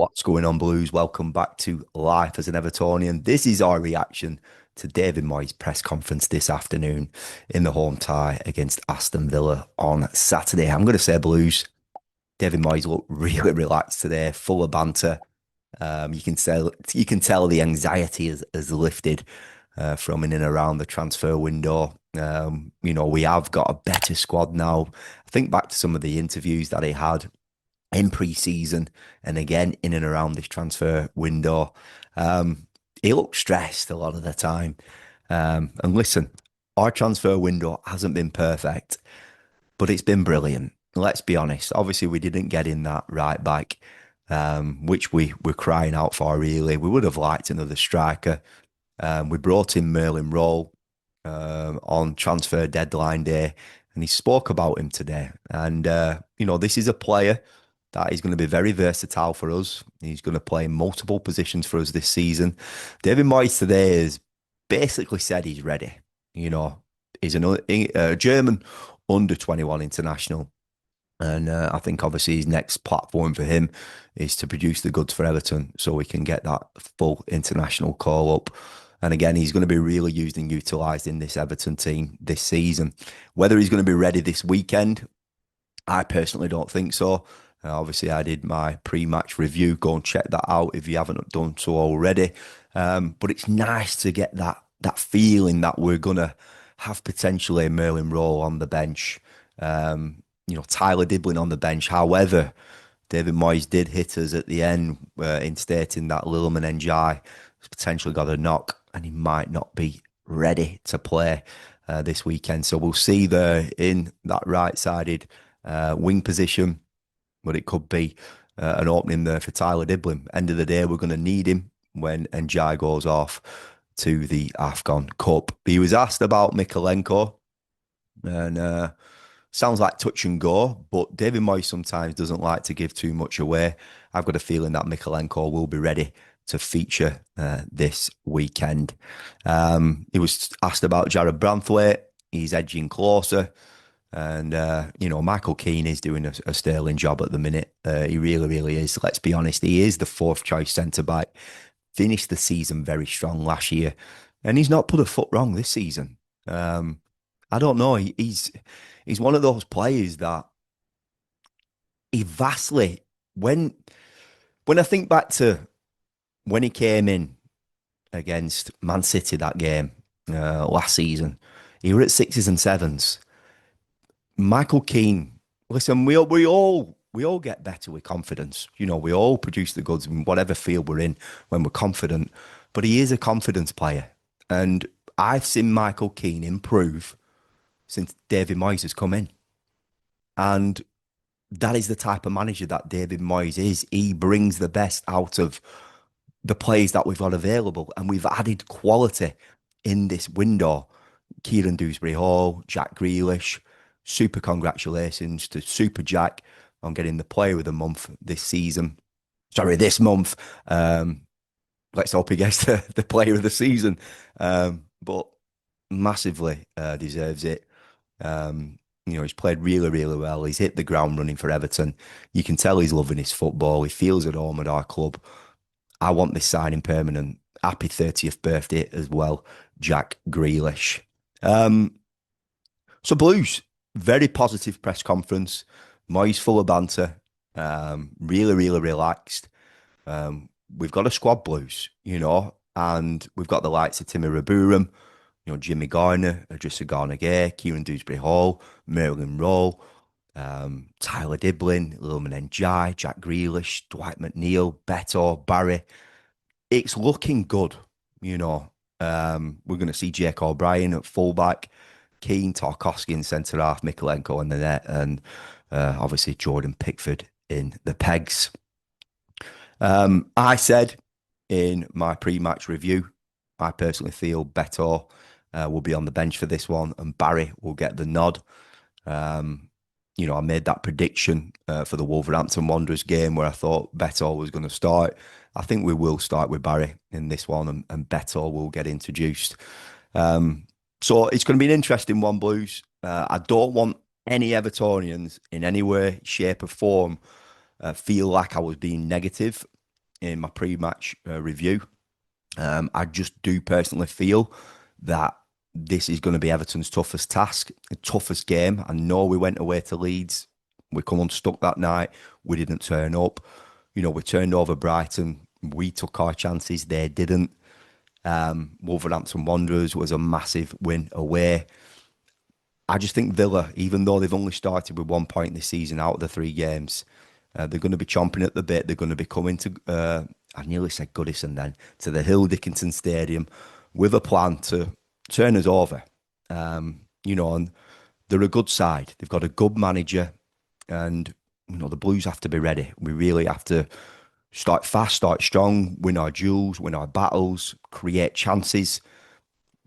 What's going on, Blues? Welcome back to Life as an Evertonian. This is our reaction to David Moyes' press conference this afternoon in the home tie against Aston Villa on Saturday. I'm going to say, Blues, David Moyes looked really relaxed today, full of banter. You can tell the anxiety has lifted from in and around the transfer window. We have got a better squad now. I think back to some of the interviews that he had in pre-season and again in and around this transfer window. He looked stressed a lot of the time. And listen, our transfer window hasn't been perfect, but it's been brilliant. Let's be honest. Obviously, we didn't get in that right back, which we were crying out for, really. We would have liked another striker. We brought in Merlin Roll on transfer deadline day, and he spoke about him today. And, this is a player that is going to be very versatile for us. He's going to play in multiple positions for us this season. David Moyes today has basically said he's ready. He's a German under 21 international. And I think obviously his next platform for him is to produce the goods for Everton so we can get that full international call up. And again, he's going to be really used and utilised in this Everton team this season. Whether he's going to be ready this weekend, I personally don't think so. Obviously, I did my pre-match review. Go and check that out if you haven't done so already. But it's nice to get that feeling that we're gonna have potentially Merlin Rowe on the bench. Tyler Diblin on the bench. However, David Moyes did hit us at the end in stating that Lilman Njai has potentially got a knock and he might not be ready to play this weekend. So we'll see there in that right-sided wing position, but it could be an opening there for Tyler Diblin. End of the day, we're going to need him when Njai goes off to the AFCON Cup. He was asked about Mykolenko, and sounds like touch and go, but David Moyes sometimes doesn't like to give too much away. I've got a feeling that Mykolenko will be ready to feature this weekend. He was asked about Jared Branthwaite. He's edging closer. And, Michael Keane is doing a sterling job at the minute. He really, really is. Let's be honest. He is the fourth choice centre-back. Finished the season very strong last year. And he's not put a foot wrong this season. I don't know. He's one of those players that he vastly, when I think back to when he came in against Man City that game last season, he were at sixes and sevens. Michael Keane, listen, we all get better with confidence. We all produce the goods in whatever field we're in when we're confident. But he is a confidence player. And I've seen Michael Keane improve since David Moyes has come in. And that is the type of manager that David Moyes is. He brings the best out of the players that we've got available. And we've added quality in this window. Kieran Dewsbury-Hall, Jack Grealish. Super congratulations to Super Jack on getting the player of the month this season. Sorry, this month. Let's hope he gets the player of the season. But massively deserves it. He's played really, really well. He's hit the ground running for Everton. You can tell he's loving his football. He feels at home at our club. I want this signing permanent. Happy 30th birthday as well, Jack Grealish. So Blues, very positive press conference. Moyes full of banter. Really, really relaxed. We've got a squad, Blues, and we've got the likes of Timmy Raburam, Jimmy Garner, Adrissa Garner-Gay, Kieran Dewsbury-Hall, Merlin Rowe, Tyler Diblin, Lilman Njai, Jack Grealish, Dwight McNeil, Beto, Barry. It's looking good, We're going to see Jake O'Brien at fullback, Keane, Tarkowski in centre half, Mykolenko in the net, and obviously Jordan Pickford in the pegs. I said in my pre-match review, I personally feel Beto will be on the bench for this one, and Barry will get the nod. I made that prediction for the Wolverhampton Wanderers game where I thought Beto was going to start. I think we will start with Barry in this one, and Beto will get introduced. So it's going to be an interesting one, Blues. I don't want any Evertonians in any way, shape or form feel like I was being negative. in my pre-match review. I just do personally feel that this is going to be Everton's toughest task, toughest game. I know we went away to Leeds. We come unstuck that night. We didn't turn up. We turned over Brighton. We took our chances. They didn't. Wolverhampton Wanderers was a massive win away. I just think Villa, even though they've only started with 1 point this season out of the 3 games, they're going to be chomping at the bit. They're going to be coming to, I nearly said Goodison then, to the Hill Dickinson Stadium with a plan to turn us over. And they're a good side. They've got a good manager, and the Blues have to be ready. We really have to start fast, start strong, win our duels, win our battles, create chances.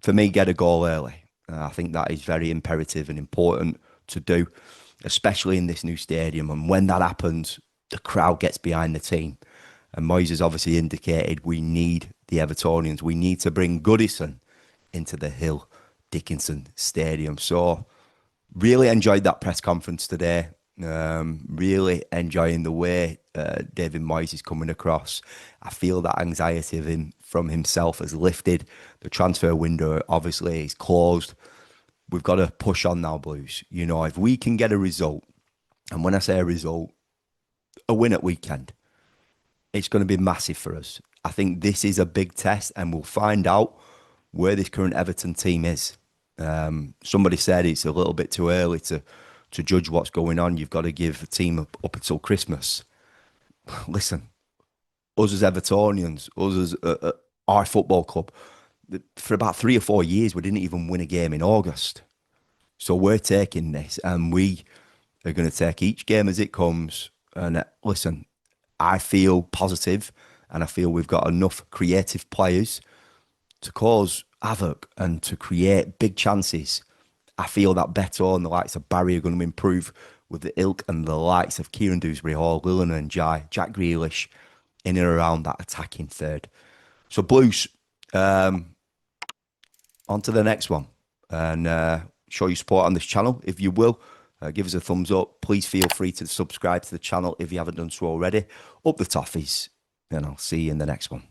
For me, get a goal early. I think that is very imperative and important to do, especially in this new stadium. And when that happens, the crowd gets behind the team. And Moyes has obviously indicated we need the Evertonians. We need to bring Goodison into the Hill Dickinson Stadium. So really enjoyed that press conference today. Really enjoying the way David Moyes is coming across. I feel that anxiety from himself has lifted. The transfer window obviously is closed. We've got to push on now, Blues. If we can get a result, and when I say a result, a win at weekend, it's going to be massive for us. I think this is a big test, and we'll find out where this current Everton team is. Somebody said it's a little bit too early to judge what's going on. You've got to give the team up until Christmas. Listen, us as Evertonians, us as our football club, for about 3 or 4 years, we didn't even win a game in August. So we're taking this, and we are going to take each game as it comes. And listen, I feel positive, and I feel we've got enough creative players to cause havoc and to create big chances. I feel that Beto and the likes of Barry are going to improve with the ilk and the likes of Kieran Dewsbury Hall, Lillan and Jai, Jack Grealish in and around that attacking third. So Blues, on to the next one. And show your support on this channel if you will. Give us a thumbs up. Please feel free to subscribe to the channel if you haven't done so already. Up the toffees, and I'll see you in the next one.